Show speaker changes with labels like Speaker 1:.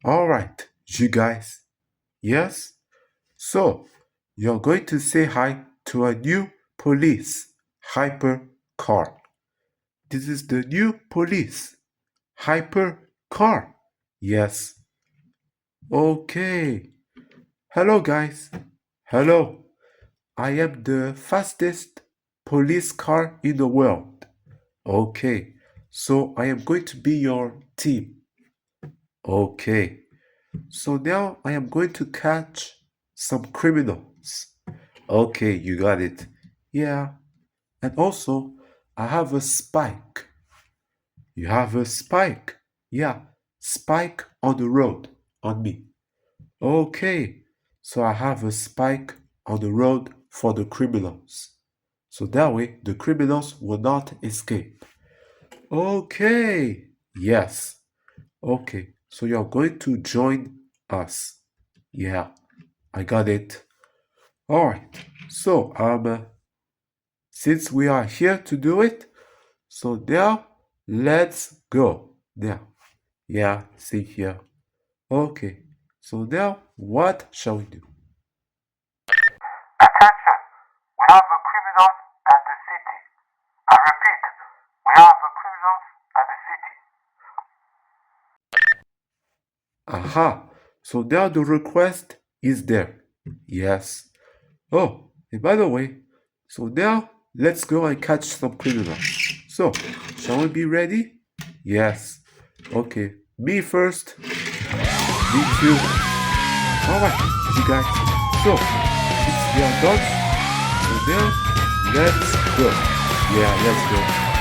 Speaker 1: Alright, you guys. Yes? So, you're going to say hi to a new police hyper car. This is the new police hyper car. Yes. Okay. Hello, guys. Hello. I am the fastest police car in the world. Okay. So, I am going to be your team. Okay. So now I am going to catch some criminals. Okay, you got it. Yeah. And also, I have a spike. You have a spike. Yeah, spike on the road on me. Okay. So I have a spike on the road for the criminals. So that way the criminals will not escape. Okay. Yes. Okay. So you're going to join us. Yeah, I got it. All right. So, since we are here to do it, so now let's go. Now, yeah, see here. Okay. So now, what shall we do?
Speaker 2: Attention! We have a criminal at the city. I repeat, we have a criminal at the city.
Speaker 1: Aha. So now the request is there. Yes. Oh, and by the way, so now let's go and catch some criminals. So, shall we be ready? Yes. Okay. Me first. Me too. Alright, you guys. So, since we are done, so now let's go. Yeah, let's go.